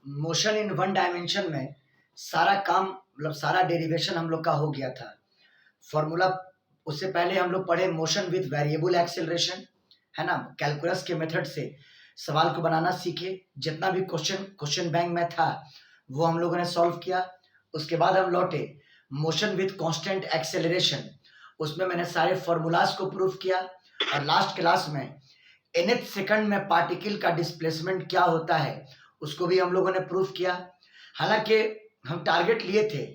Motion in one dimension में सारा काम मतलब सारा डेरिवेशन हम लोग का हो गया था। फॉर्मूला उससे पहले हम लोग पढ़े मोशन विद वेरिएबल एक्सेलरेशन, है ना। कैलकुलस के मेथड से सवाल को बनाना सीखे। जितना भी क्वेश्चन बैंक में था वो हम लोगों ने सॉल्व किया। उसके बाद हम लौटे मोशन विद कांस्टेंट एक्सेलरेशन, उसमें मैंने सारे फॉर्मूलाज को प्रूव किया। और लास्ट क्लास में nth सेकंड में पार्टिकल का डिस्प्लेसमेंट क्या होता है उसको भी हम लोगों ने प्रूव किया। हालांकि हम टारगेट लिए थे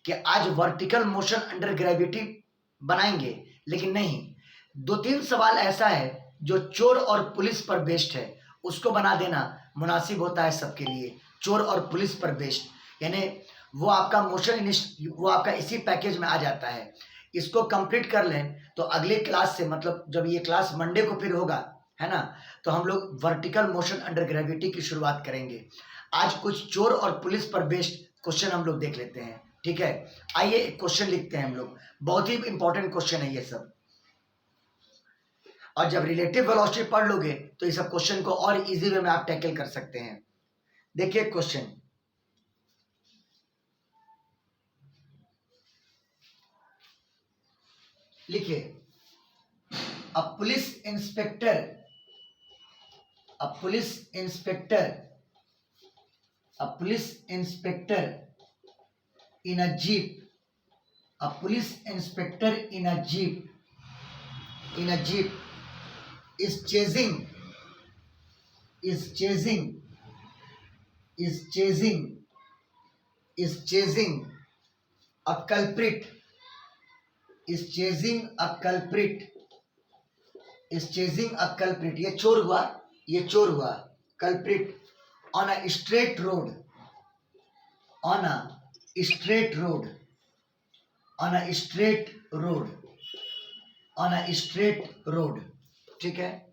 कि आज वर्टिकल मोशन अंडर ग्रेविटी बनाएंगे, लेकिन नहीं, 2-3 सवाल ऐसा है जो चोर और पुलिस पर बेस्ड है, उसको बना देना मुनासिब होता है सबके लिए। चोर और पुलिस पर बेस्ड यानी वो आपका वो आपका इसी पैकेज में आ जाता है। इसको कंप्लीट कर लें तो अगली क्लास से, मतलब जब ये क्लास मंडे को फिर होगा, है ना, तो हम लोग वर्टिकल मोशन अंडर ग्रेविटी की शुरुआत करेंगे। आज कुछ चोर और पुलिस पर बेस्ड क्वेश्चन हम लोग देख लेते हैं, ठीक है। आइए क्वेश्चन लिखते हैं हम लोग, बहुत ही इंपॉर्टेंट क्वेश्चन है ये सब। और जब रिलेटिव वेलोसिटी पढ़ लोगे तो ये सब क्वेश्चन को और इजी वे में आप टैकल कर सकते हैं। देखिए क्वेश्चन, लिखिए, अ police inspector in a jeep, is chasing a culprit, ये चोर हुआ culprit on a straight road, ठीक है।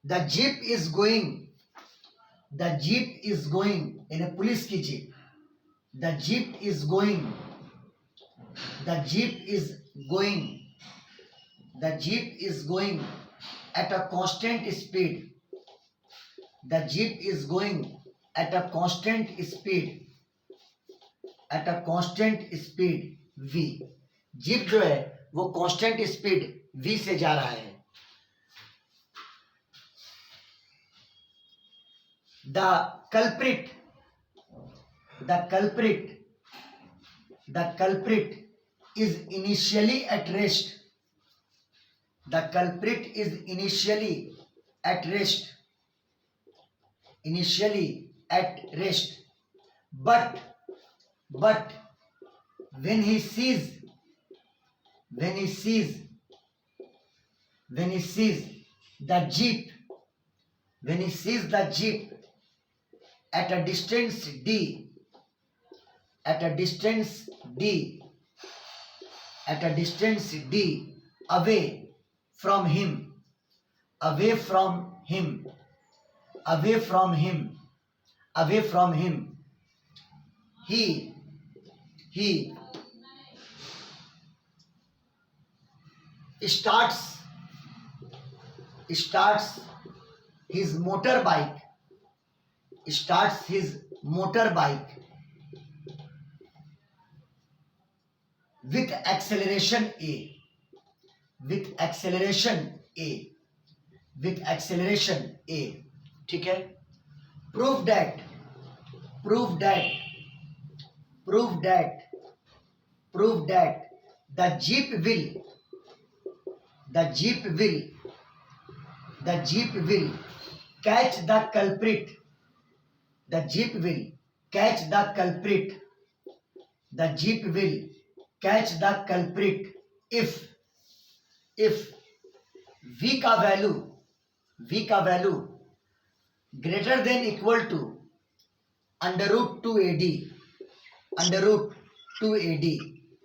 The jeep is going यानी पुलिस की jeep, the jeep is going at a constant speed, v। Jeep जो है वो कांस्टेंट स्पीड v से जा रहा है। The culprit is initially at rest. But when he sees the jeep at a distance d away from him, he starts his motorbike with acceleration a, ठीक है। prove that the jeep will catch the culprit if v का value greater than equal to under root 2 AD।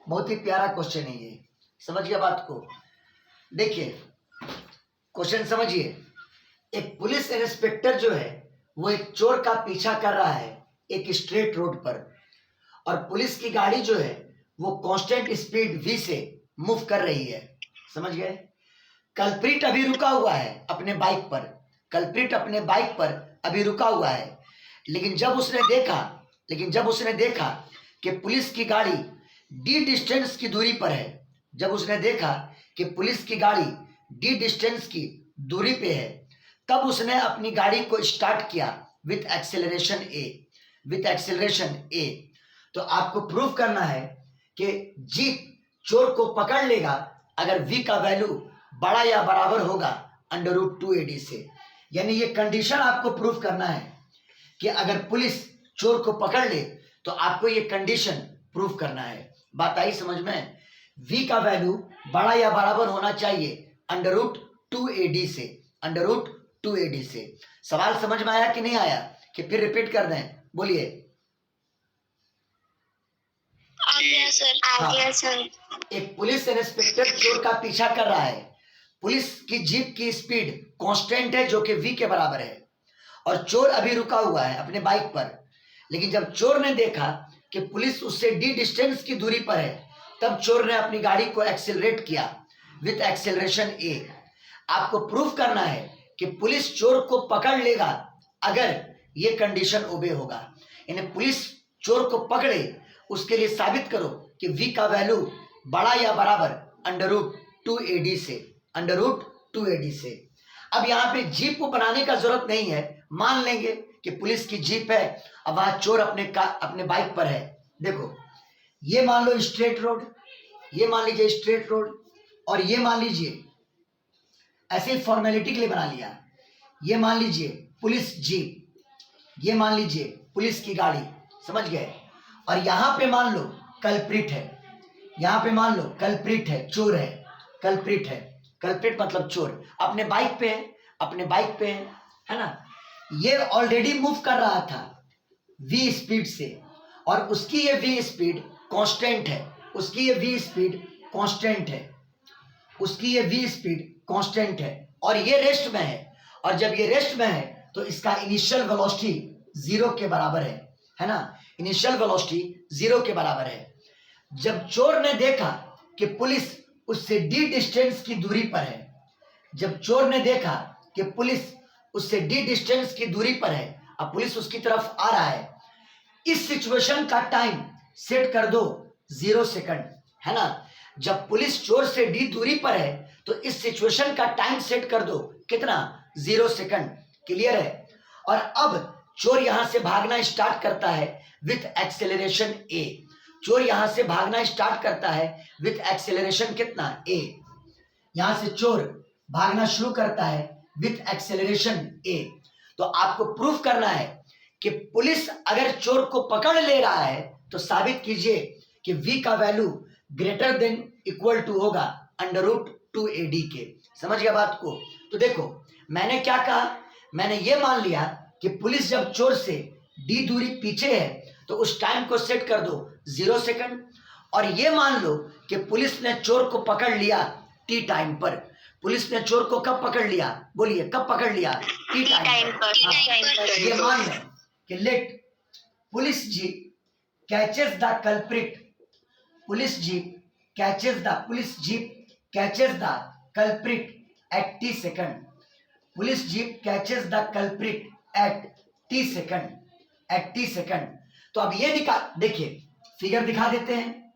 बहुत ही प्यारा question है ये, समझ गया बात को। देखिए क्वेश्चन समझिए, एक पुलिस इंस्पेक्टर जो है वो एक चोर का पीछा कर रहा है एक स्ट्रेट रोड पर, और पुलिस की गाड़ी जो है वो कांस्टेंट स्पीड v से मूव कर रही है, समझ गए। कल्प्रिट अभी रुका हुआ है अपने बाइक पर, अभी रुका हुआ है, लेकिन जब उसने देखा कि पुलिस की गाड़ी डी डिस्टेंस की दूरी पर है, जब उसने देखा कि पुलिस की गाड़ी डी डिस्टेंस की दूरी पे है, तब उसने अपनी गाड़ी को स्टार्ट किया विथ एक्सेलरेशन ए। तो आपको प्रूफ करना है कि जीप चोर को पकड़ लेगा अगर v का वैल्यू बड़ा या बराबर होगा अंडर रूट 2AD से। यानी ये कंडीशन आपको प्रूफ करना है कि अगर पुलिस चोर को पकड़ ले तो आपको ये कंडीशन प्रूफ करना है। बात आई समझ में? v का वैल्यू बड़ा या बराबर होना चाहिए अंडर रूट 2AD से। सवाल समझ में आया कि नहीं आया, कि फिर रिपीट कर दें? बोलिए। आ गया सर। एक पुलिस इंस्पेक्टर चोर का पीछा कर रहा है। पुलिस की जीप की स्पीड कांस्टेंट है जो कि v के बराबर है, और चोर अभी रुका हुआ है अपने बाइक पर। लेकिन जब चोर ने देखा कि पुलिस उससे डी डिस्टेंस की दूरी पर है, तब चोर ने अपनी गाड़ी को एक्सेलरेट किया विथ एक्सेलरेशन ए। आपको प्रूफ करना है कि पुलिस चोर को पकड़ लेगा अगर ये कंडीशन ओबे होगा। यानी पुलिस चोर को पकड़े उसके लिए साबित करो कि v का वैल्यू बड़ा या बराबर अंडर रूट 2AD से। अब यहाँ पे जीप को बनाने का जरूरत नहीं है, मान लेंगे कि पुलिस की जीप है, अब वहां चोर अपने बाइक पर है। देखो, ये मान लो स्ट्रेट रोड, ये मान लीजिए स्ट्रेट रोड, और ये मान लीजिए ऐसे ही फॉर्मेलिटी के लिए बना लिया, ये मान लीजिए पुलिस जीप, ये मान लीजिए पुलिस की गाड़ी, समझ गए? और यहाँ पे मान लो कल्प्रिट है, यहाँ पे मान लो कल्प्रिट है, चोर है, कल्प्रिट मतलब चोर अपने बाइक पे है ना? ये ऑलरेडी मूव कर रहा था v स्पीड से, और उसकी ये v स्पीड कांस्टेंट है, और ये रेस्ट में है। और जब ये रेस्ट में है तो इसका इनिशियल वेलोसिटी 0 के बराबर है ना? इनिशियल वेलोसिटी 0 के बराबर है। जब चोर ने देखा कि पुलिस उससे डी डिस्टेंस की दूरी पर है, अब पुलिस उसकी तरफ आ रहा है, इस सिचुएशन का टाइम सेट कर दो 0 सेकंड, है ना? जब पुलिस चोर से डी दूरी पर है तो इस सिचुएशन का टाइम सेट कर दो कितना? 0 सेकंड। क्लियर है? और अब चोर यहां से भागना स्टार्ट करता है विथ एक्सेलरेशन ए। कितना? ए। यहां से चोर भागना शुरू करता है विथ एक्सेलरेशन ए। तो आपको प्रूफ करना है कि पुलिस अगर चोर को पकड़ ले रहा है तो साबित कीजिए कि v का value greater than equal to होगा अंडर रूट 2AD के। समझ गया बात को? तो देखो, मैंने क्या कहा, मैंने ये मान लिया कि पुलिस जब चोर से d दूरी पीछे है तो उस टाइम को सेट कर दो 0 सेकंड, और ये मान लो कि पुलिस ने चोर को पकड़ लिया t टाइम पर। पुलिस ने चोर को कब पकड़ लिया? बोलिए, कब पकड़ लिया? t टाइम पर। ये मान लें कि let police jeep catches the culprit, police jeep catches the culprit at t second, police jeep catches the culprit at t second. तो अब ये देखिए, फिगर दिखा देते हैं,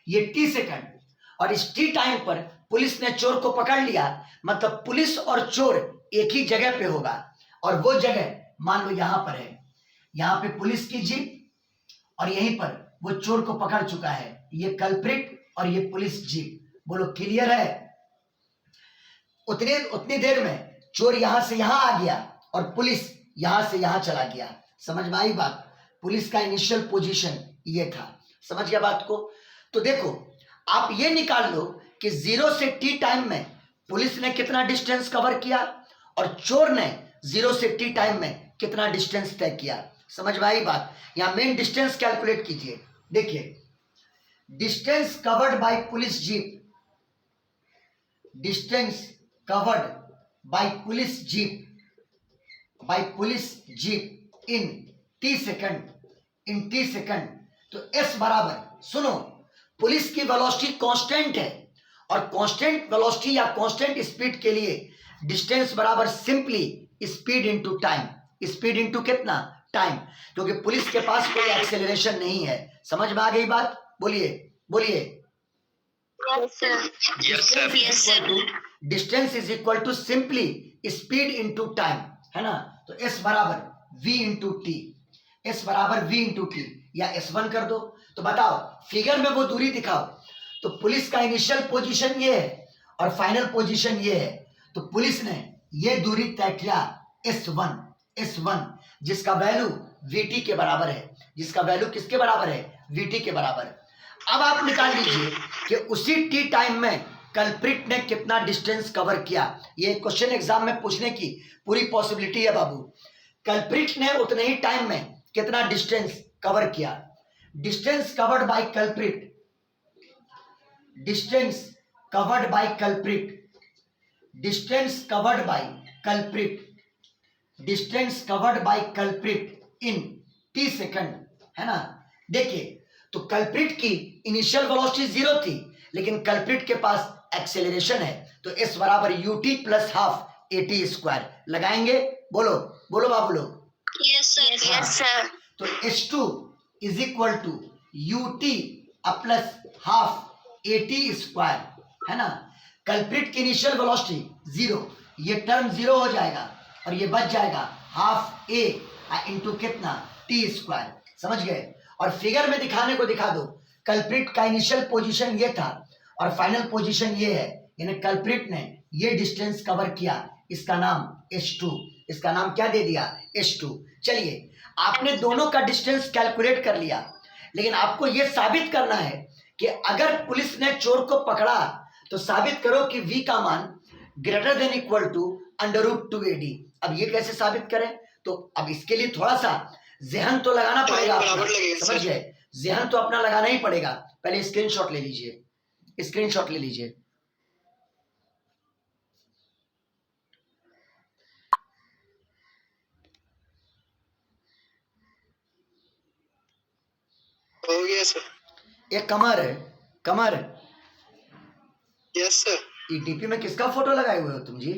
ये t सेकंड, और इस t टाइम पर पुलिस ने चोर को पकड़ लिया, मतलब पुलिस और चोर एक ही जगह पे होगा, और वो जगह मान लो यहां पर है, यहां पे पुलिस की जीप और यहीं पर वो चोर को पकड़ चुका है, ये कल्प्रिट और ये पुलिस जीप। बोलो क्लियर है? उतनी देर में चोर यहां से यहां आ गया और पुलिस यहां से यहां चला गया। समझ में आई बात? पुलिस का इनिशियल पोजीशन ये था। समझ गया बात को? तो देखो, आप ये निकाल लो कि 0 से t टाइम में पुलिस ने कितना डिस्टेंस कवर किया और चोर ने 0 से t टाइम में कितना डिस्टेंस तय किया। समझ में आई बात? यहां मेन डिस्टेंस कैलकुलेट कीजिए। देखिए, distance covered by police jeep, distance covered by police jeep in t second, तो s बराबर, सुनो, पुलिस की वेलोसिटी कांस्टेंट है, और कांस्टेंट वेलोसिटी या कांस्टेंट स्पीड के लिए डिस्टेंस बराबर simply speed into time. Speed into कितना? टाइम, क्योंकि पुलिस के पास कोई एक्सेलरेशन नहीं है। समझ में आ गई बात? बोलिए बोलिए। Distance is equal to simply speed into time, है ना। तो एस बराबर v इंटू टी, एस बराबर v इंटू टी, या S1 कर दो। तो बताओ फिगर में वो दूरी दिखाओ। तो पुलिस का इनिशियल पोजीशन ये है और फाइनल पोजीशन ये है। तो पुलिस ने ये दूरी तय किया S1, जिसका वैल्यू VT के बराबर है, जिसका वैल्यू किसके बराबर है? VT के बराबर। अब आप निकाल लीजिए कि उसी टी टाइम में कल्प्रिट ने कितना डिस्टेंस कवर किया। ये क्वेश्चन एग्जाम में पूछने की पूरी पॉसिबिलिटी है बाबू। कल्प्रिट ने उतने ही टाइम में कितना डिस्टेंस कवर किया? Distance covered by culprit, distance covered by culprit, distance covered by culprit, distance covered by culprit in T second, है ना। देखिए तो कल्प्रिट की इनिशियल वेलोसिटी 0 थी, लेकिन कल्प्रिट के पास एक्सेलरेशन है। तो S बराबर UT plus half AT square लगाएंगे। बोलो बोलो बाबू लोग। Yes sir. तो H2 is equal to UT plus half AT square, है ना। कल्प्रिट की इनिशियल वेलोसिटी 0, ये टर्म 0 हो जाएगा और ये बच जाएगा हाफ A इंटू कितना? T square. समझ गए? और फिगर में दिखाने को दिखा दो। कल्प्रिट का इनिशियल पोजीशन ये था और फाइनल पोजीशन ये है, यानी कल्प्रिट ने ये डिस्टेंस कवर किया, इसका नाम H2, इसका नाम क्या दे दिया? H2। चलिए आपने दोनों का डिस्टेंस कैलकुलेट कर लिया, लेकिन आपको ये साबित करना है कि अगर पुलिस ने चोर को पकड़ा तो साबित करो कि V का मान greater than equal to √2AD। अब ये कैसे साबित करें? तो अब इसके लिए थोड़ा सा ज़हन तो लगाना पड़ेगा अपना, समझ गए? ज़हन तो अपना लगाना ही पड़ेगा। पहले स्क्रीनशॉट ले लीजिए, स्क्रीनशॉट ले लीजिए। हो गया सर। एक कमर है, कमर। Yes sir. ये डीपी में किसका फोटो लगाए हुए हो तुम जी?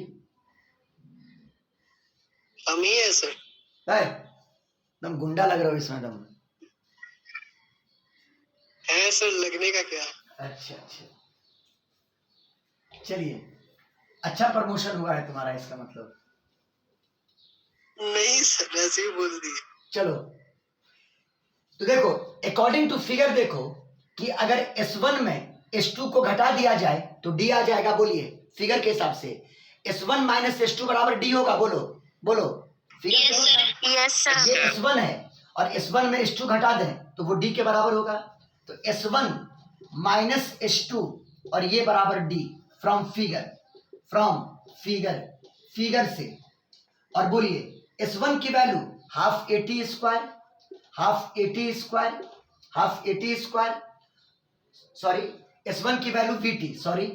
हम ही है सर। एकदम गुंडा लग रहा हो इसमें तुम। है सर, लगने का क्या। अच्छा अच्छा, चलिए अच्छा प्रमोशन हुआ है तुम्हारा, इसका मतलब। नहीं सर, ऐसे ही बोल दिए। चलो तो देखो, अकॉर्डिंग टू फिगर देखो कि अगर S1 में S2 को घटा दिया जाए तो D आ जाएगा। बोलिए फिगर के हिसाब से S1 माइनस S2 बराबर D होगा। बोलो बोलो फिगर। Yes sir. ये S1 है और S1 में S2 घटा दें तो वो D के बराबर होगा। तो S1 माइनस S2 और ये बराबर D from figure, from figure, figure से। और बोलिए S1 की value half AT square, half AT square, half AT square, sorry S1 की वैल्यू VT, सॉरी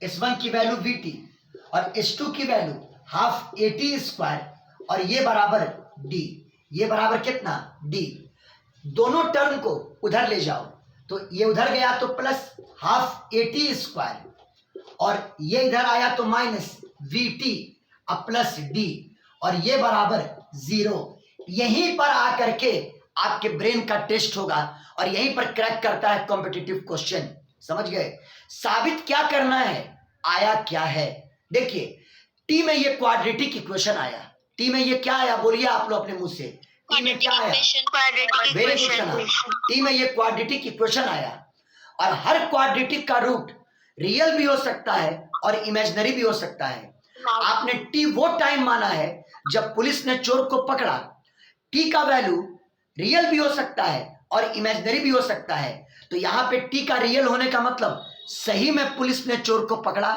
S1 की वैल्यू VT और S2 की वैल्यू हाफ AT स्क्वायर और ये बराबर D, ये बराबर कितना? D। दोनों टर्म को उधर ले जाओ तो ये उधर गया तो प्लस हाफ AT स्क्वायर और ये इधर आया तो माइनस VT अब प्लस D और ये बराबर 0। यहीं पर आकर के आपके ब्रेन का टेस्ट होगा और यहीं पर क्रैक करता है कॉम्पिटिटिव क्वेश्चन। समझ गए? साबित क्या करना है, आया क्या है। देखिए टी में ये क्वाड्रेटिक इक्वेशन आया। टी में ये क्या आया? बोलिए आप लोग अपने मुंह से। टी में क्या आया? Very good. टी में ये क्वाड्रेटिक इक्वेशन आया और हर क्वाड्रेटिक का रूट रियल भी हो सकता है और इमेजिनरी भी हो सकता है। आपने टी वो टाइम माना है जब पुलिस ने चोर को पकड़ा। टी का वैल्यू रियल भी हो सकता है और इमेजिनरी भी हो सकता है। तो यहाँ पे टी का रियल होने का मतलब सही में पुलिस ने चोर को पकड़ा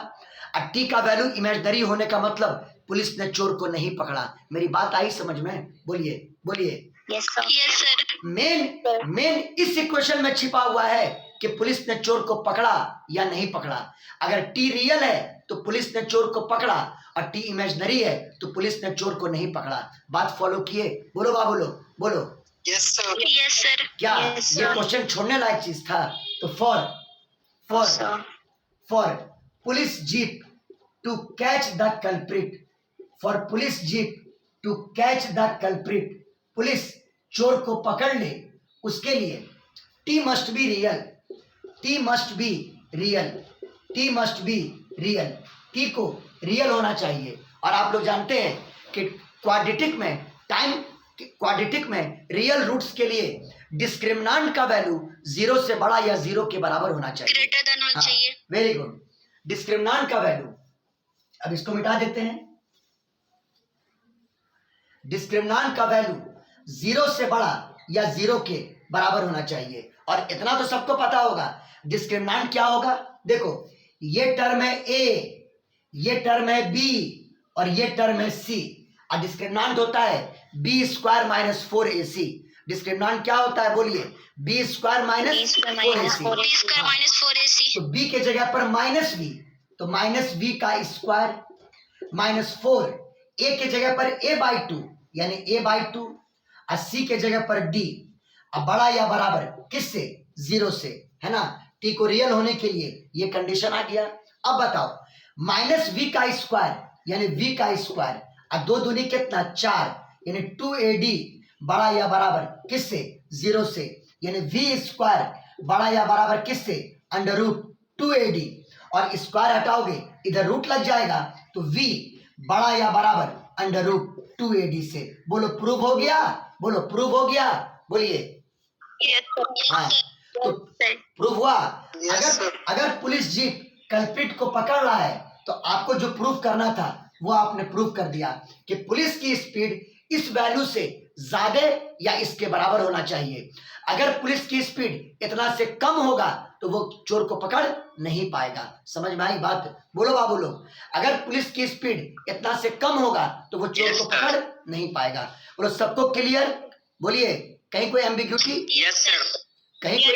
और टी का वैल्यू इमेजिनरी होने का मतलब पुलिस ने चोर को नहीं पकड़ा। मेरी बात आई समझ में? बोलिए बोलिए। Yes sir. मेन इस इक्वेशन में छिपा हुआ है कि पुलिस ने चोर को पकड़ा या नहीं पकड़ा। अगर टी रियल है तो पुलिस ने चोर को पकड़ा और टी इमेजिनरी है तो पुलिस ने चोर को नहीं पकड़ा। बात फॉलो किए? बोलो बाबू लोग बोलो। Yes sir. Yes sir. क्या ये क्वेश्चन छोड़ने लायक चीज था? तो for police jeep to catch the culprit, for police jeep to catch the culprit police चोर को पकड़ ले उसके लिए T must be real, T must be real, T must be real, T को रियल होना चाहिए। और आप लोग जानते हैं कि क्वाड्रेटिक में रियल रूट्स के लिए डिस्क्रिमिनांट का वैल्यू 0 से बड़ा या 0 के बराबर होना चाहिए, ग्रेटर देन होना चाहिए। Very good. डिस्क्रिमिनांट का वैल्यू, अब इसको मिटा देते हैं, डिस्क्रिमिनांट का वैल्यू 0 से बड़ा या 0 के बराबर होना चाहिए। और इतना तो सबको पता होगा डिस्क्रिमिनांट क्या होगा। देखो ये टर्म है ए, ये टर्म है बी और ये टर्म है सी, और डिस्क्रिमिनांट होता है बी स्क्वायर माइनस 4ac। डिस्क्रिमिनांट क्या होता है बोलिए, बी स्क्वायर माइनस 4ac। तो बी के जगह पर माइनस बी, तो माइनस बी का स्क्वायर माइनस 4, ए के जगह पर a बाई 2 यानी a बाई 2, और सी के जगह पर d। अब बड़ा या बराबर किससे, 0 से, है ना। टी को रियल होने के लिए ये कंडीशन आ गया। अब बताओ माइनस वी का स्क्वायर यानी v का स्क्वायर और 2 दूनी कितना 4 यानी 2ad बड़ा या बराबर किससे, 0 से, यानी v स्क्वायर बड़ा या बराबर किससे, अंडर रूट 2ad, और स्क्वायर हटाओगे इधर रूट लग जाएगा तो v बड़ा या बराबर अंडर रूट 2ad से। बोलो प्रूव हो गया, बोलो प्रूव हो गया, बोलिए। हाँ तो प्रूव हुआ। अगर पुलिस जीप कल्प्रिट को पकड़ रहा है तो आपको जो प्रूव करना था वो आपने प्रूव कर दिया कि पुलिस की स्पीड इस वैल्यू से ज्यादा या इसके बराबर होना चाहिए। अगर पुलिस की स्पीड इतना से कम होगा तो वो चोर को पकड़ नहीं पाएगा। समझ में आई बात, बोलो बाबू लोग। अगर पुलिस की स्पीड इतना से कम होगा तो वो चोर को पकड़ नहीं पाएगा। बोलो सबको क्लियर, बोलिए। कहीं कोई एम्बिग्यूटी? Yes sir. कहीं कोई?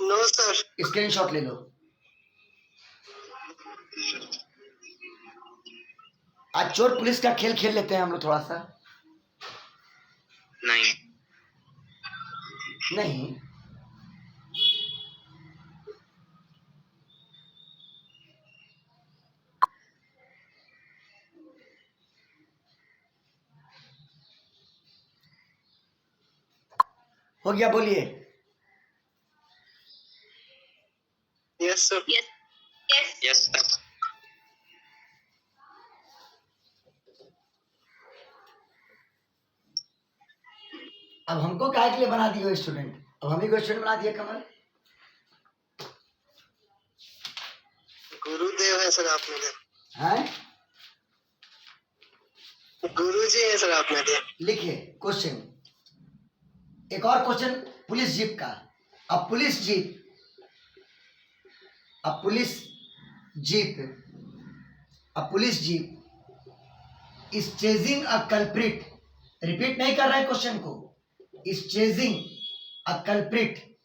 No sir. स्क्रीनशॉट ले लो। आज चोर पुलिस का खेल खेल लेते हैं हम लोग थोड़ा सा। नहीं नहीं हो गया, बोलिए। Yes sir. Yes sir. अब हमको काहे के लिए बना दिए स्टूडेंट, अब हम ही को स्टूडेंट बना दिए कमल। गुरुदेव है सर आप मेरे। हैं गुरु जी है सर आप मेरे। लिखिए क्वेश्चन, एक और क्वेश्चन पुलिस जीप का। अब police jeep is chasing a culprit, repeat नहीं कर रहे हैं क्वेश्चन को, is chasing a culprit,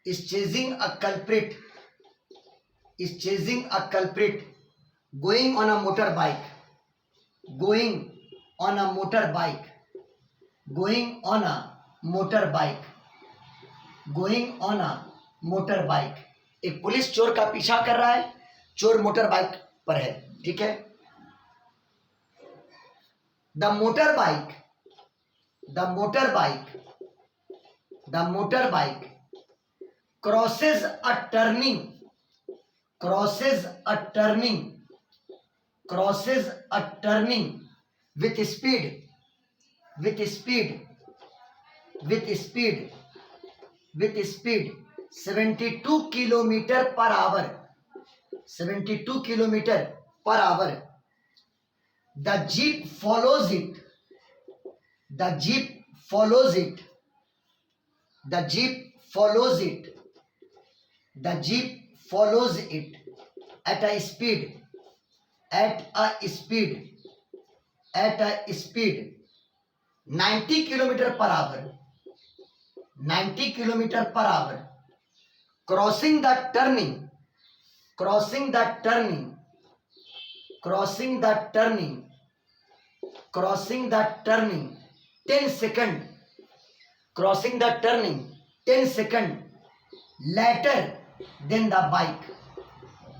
is chasing a culprit, is chasing a culprit going on a motor bike, going on a motor bike, going on a motor bike, going on a motor bike. एक police चोर का पीछा कर रहा है, चोर motor bike पर है, ठीक है। The motor bike crosses a turning, crosses a turning with speed 72 kilometre per our, 72 kilometre per our. The jeep follows it, the jeep follows it, the jeep follows it, the jeep follows it at a speed, at a speed, at a speed 90 kilometre per hour, 90 kilometre per our. Crossing the turning, crossing the turning, crossing the turning, crossing the turning 10 second, crossing the turning 10 second later than the bike,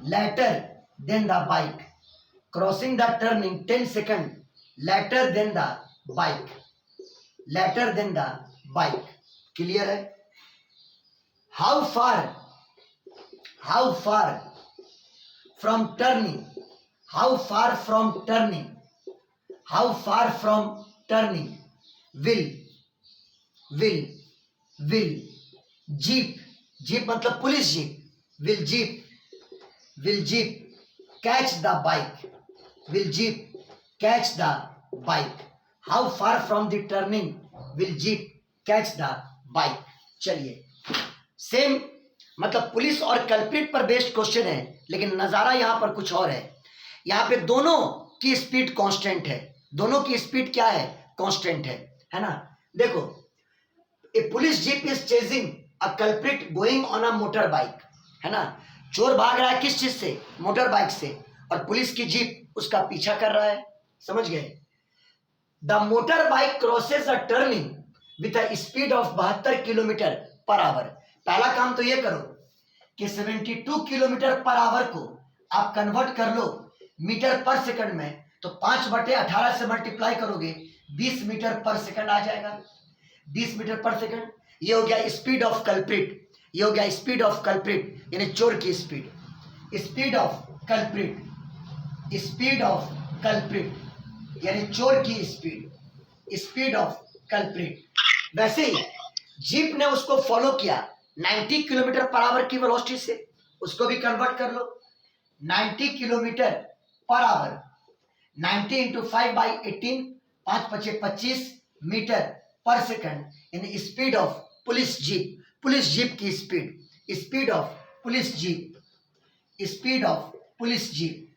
later than the bike, crossing the turning 10 seconds later than the bike, later than the bike. Clear है? How far from turning, how far from turning, how far from turning will jeep, jeep मतलब police jeep, will jeep catch the bike, will jeep catch the bike. How far from the turning will jeep catch the bike. चलिए, same मतलब police और culprit पर based question है, लेकिन नजारा यहां पर कुछ और है। यहां पे दोनों की स्पीड कांस्टेंट है, दोनों की स्पीड क्या है? कांस्टेंट है ना। देखो, a police jeep is chasing a culprit going on a motorbike, है ना। चोर भाग रहा है किस चीज से? मोटर बाइक से, और पुलिस की जीप उसका पीछा कर रहा है। समझ गए? The motor bike crosses a turning with a speed of 72 kilometre per our. पहला काम तो ये करो कि 72 किलोमीटर पर आवर को आप कन्वर्ट कर लो मीटर पर सेकंड में, तो 5/18 से मल्टीप्लाई करोगे 20 मीटर पर सेकंड आ जाएगा। 20 मीटर पर सेकंड, ये हो गया स्पीड ऑफ कल्प्रिट, ये हो गया स्पीड ऑफ कल्प्रिट यानी चोर की speed. Speed of culprit, speed of culprit यानी चोर की स्पीड, स्पीड ऑफ कल्प्रिट। वैसे ही जीप ने उसको फॉलो किया 90 किलोमीटर पर आवर की वेलोसिटी से, उसको भी कन्वर्ट कर लो 90 kilometre per hour, 90 into 5/18, 5×5 = 25 metre per second in speed of police jeep, police jeep की speed, speed of police jeep, speed of police jeep,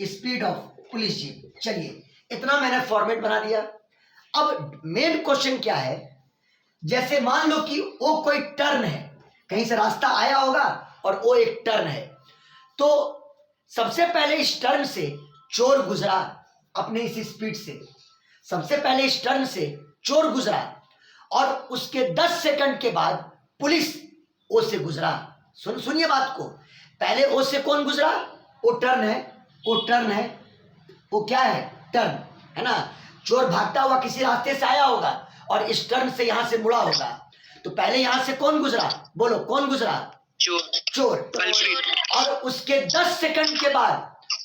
speed of police jeep. चलिए, इतना मैंने फॉर्मेट बना दिया। अब मेन क्वेश्चन क्या है? जैसे मान लो कि वो कोई टर्न है, कहीं से रास्ता आया होगा और वो एक टर्न है, तो सबसे पहले इस टर्न से चोर गुजरा अपने इस स्पीड से, सबसे पहले इस टर्न से चोर गुजरा और उसके 10 सेकंड के बाद पुलिस ओ से गुजरा। सुनिए बात को, पहले ओ से कौन गुजरा? वो टर्न है, वो टर्न है, वो क्या है? टर्न, है ना। चोर भागता हुआ किसी रास्ते से आया होगा और इस टर्न से यहां से मुड़ा होगा, तो पहले यहां से कौन गुजरा? बोलो, कौन गुजरा? चोर। और उसके 10 सेकंड के बाद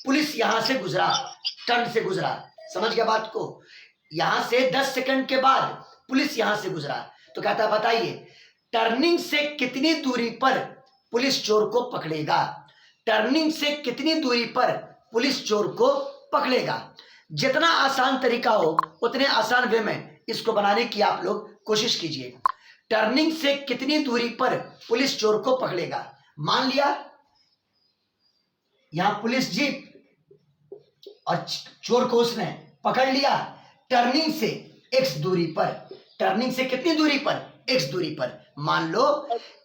पुलिस यहां से गुजरा, टर्न से गुजरा। समझ गया बात को? यहां से 10 सेकंड के बाद पुलिस यहां से गुजरा, तो कहता बताइए टर्निंग से कितनी दूरी पर पुलिस चोर को पकड़ेगा? टर्निंग से कितनी दूरी पर पुलिस चोर को पकड़ेगा? जितना आसान तरीका हो उतने आसान वे में इसको बनाने की आप लोग कोशिश कीजिए। टर्निंग से कितनी दूरी पर पुलिस चोर को पकड़ेगा? मान लिया यहां पुलिस जीप और चोर को उसने पकड़ लिया टर्निंग से x दूरी पर। टर्निंग से कितनी दूरी पर? x दूरी पर। मान लो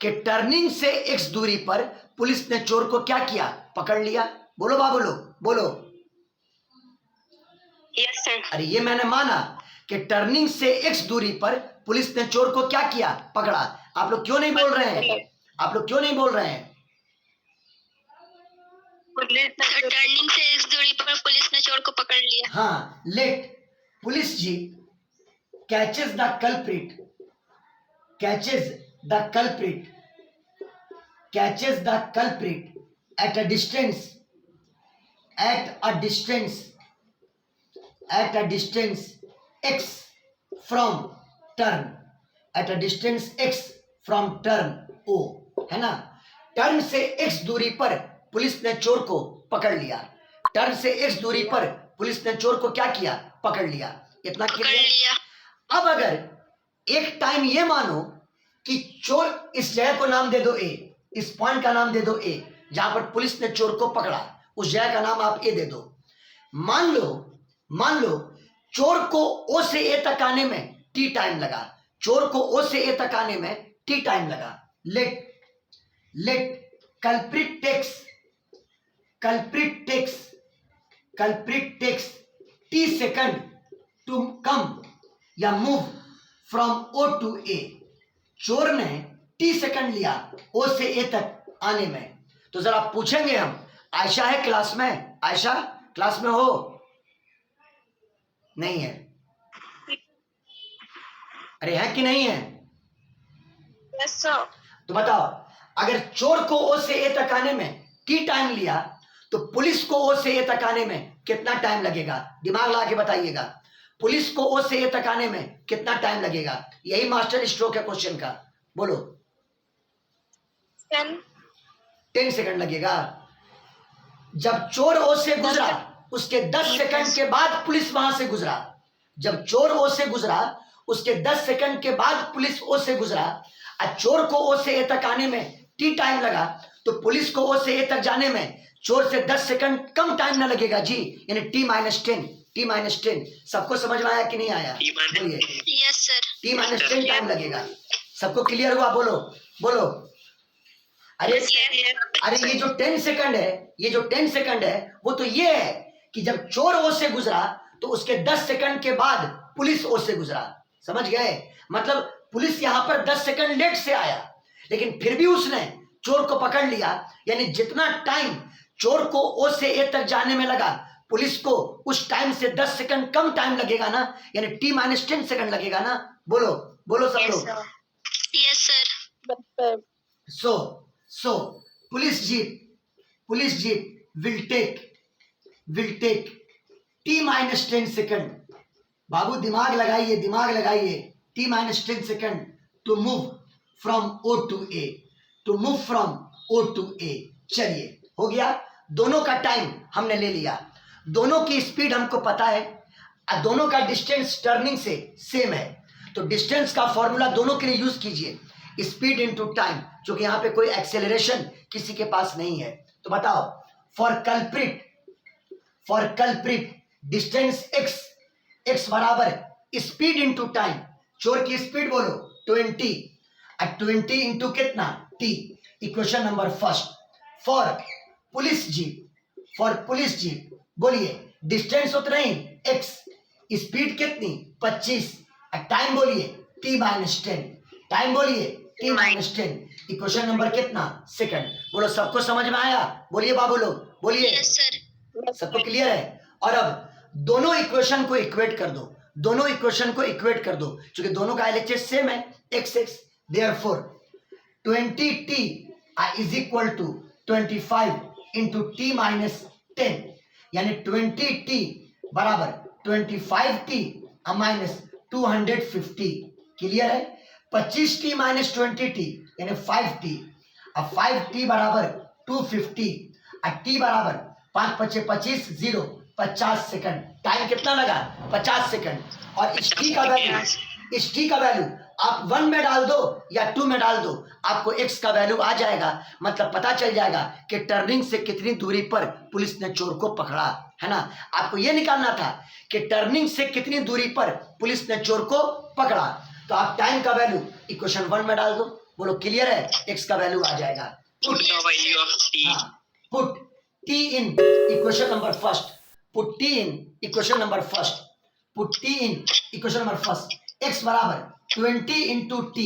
कि टर्निंग से x दूरी पर पुलिस ने चोर को क्या किया? पकड़ लिया। बोलो बाबू लोग, बोलो। Yes sir. अरे ये मैंने माना कि टर्निंग से x दूरी पर पुलिस ने चोर को क्या किया? पकड़ा। आप लोग क्यों नहीं बोल रहे हैं? आप लोग क्यों नहीं बोल रहे हैं? टर्निंग से x दूरी पर पुलिस ने चोर को पकड़ लिया। हाँ, let police jeep catches the culprit, catches the culprit, catches the culprit at a distance, at a distance, at a distance x from turn, at a distance x from turn o, है ना। Turn से x दूरी पर police ने चोर को पकड़ लिया, टर्न से x दूरी पर पुलिस ने चोर को क्या किया? पकड़ लिया। इतना क्लियर? अब अगर एक टाइम ये मानो कि चोर, इस जगह को नाम दे दो a, इस पॉइंट का नाम दे दो a, जहां पर पुलिस ने चोर को पकड़ा उस जगह का नाम आप a दे दो। मान लो चोर को ओ से ए तक आने में टी टाइम लगा, चोर को ओ से ए तक आने में टी टाइम लगा। Let culprit takes T second to come या move from O to A. चोर ने टी सेकंड लिया ओ से ए तक आने में। तो जरा पूछेंगे हम, आयशा है क्लास में? आयशा क्लास में हो? नहीं है। अरे है कि नहीं है? Yes sir. तो बताओ, अगर चोर को ओ से ए तक आने में टी टाइम लिया तो पुलिस को ओ से ए तक आने में कितना टाइम लगेगा? दिमाग लगा के बताइएगा, पुलिस को ओ से ए तक आने में कितना टाइम लगेगा? यही मास्टर स्ट्रोक है क्वेश्चन का। बोलो। 10 सेकंड लगेगा। जब चोर ओ से गुजरा उसके 10 सेकंड के बाद पुलिस वहां से गुजरा। जब चोर ओ से गुजरा उसके 10 सेकंड के बाद पुलिस ओ से गुजरा और चोर को ओ से ए तक आने में टी टाइम लगा तो पुलिस को ओ से ए तक जाने में चोर से 10 सेकंड कम टाइम ना लगेगा जी, यानी T-10। सबको समझ में आया कि नहीं आया? बोलिए। Yes sir. T-10 टाइम लगेगा। सबको क्लियर हुआ? बोलो बोलो। अरे ये जो 10 सेकंड है, ये जो 10 सेकंड है वो तो ये है कि जब चोर ओ से गुजरा तो उसके 10 सेकंड के बाद पुलिस ओ से गुजरा। समझ गए? मतलब पुलिस यहां पर 10 सेकंड लेट से आया लेकिन फिर भी उसने चोर को पकड़ लिया, यानी जितना टाइम चोर को ओ से ए तक जाने में लगा पुलिस को उस टाइम से 10 सेकंड कम टाइम लगेगा ना, यानी T-10 सेकंड लगेगा ना। बोलो बोलो सब लोग। Yes sir. So police jeep will take T-10 second. बाबू दिमाग लगाइए। T-10 second to move from O to A. चलिए, हो गया। दोनों का टाइम हमने ले लिया, दोनों की स्पीड हमको पता है और दोनों का डिस्टेंस टर्निंग से सेम है। तो डिस्टेंस का फॉर्मूला दोनों के लिए यूज कीजिए, स्पीड इनटू टाइम, क्योंकि यहां पे कोई एक्सेलरेशन किसी के पास नहीं है। तो बताओ, फॉर कल्प्रिट डिस्टेंस x बराबर स्पीड इनटू टाइम। चोर की स्पीड बोलो 20 और 20 इंटू कितना? t। Equation number first. For police jeep बोलिए डिस्टेंस उतना ही x, स्पीड कितनी? 25 और टाइम बोलिए T-10। इक्वेशन नंबर कितना? सेकंड। बोलो सबको समझ में आया? बोलिए बाबू लोग, बोलिए। Yes sir. सबको क्लियर है? और अब दोनों इक्वेशन को इक्वेट कर दो, क्योंकि दोनों का एलएचएस सेम है, x। Therefore 20t is equal to 25 into T-10, यानी 20t बराबर 25t माइनस 250। क्लियर है? 25t माइनस 20t यानी 5t, अब 5t बराबर 250 और t बराबर 5 × 25 0, 50 सेकंड। टाइम कितना लगा? 50 सेकंड। और इस t का वैल्यू आप 1 में डाल दो या 2 में डाल दो, आपको x का वैल्यू आ जाएगा। मतलब पता चल जाएगा कि टर्निंग से कितनी दूरी पर पुलिस ने चोर को पकड़ा, है ना। आपको यह निकालना था कि टर्निंग से कितनी दूरी पर पुलिस ने चोर को पकड़ा। तो आप टाइम का वैल्यू इक्वेशन 1 में डाल दो। बोलो क्लियर है? x का वैल्यू आ जाएगा। Put t in equation number first. Put t in equation number first. x बराबर 20 इंटू t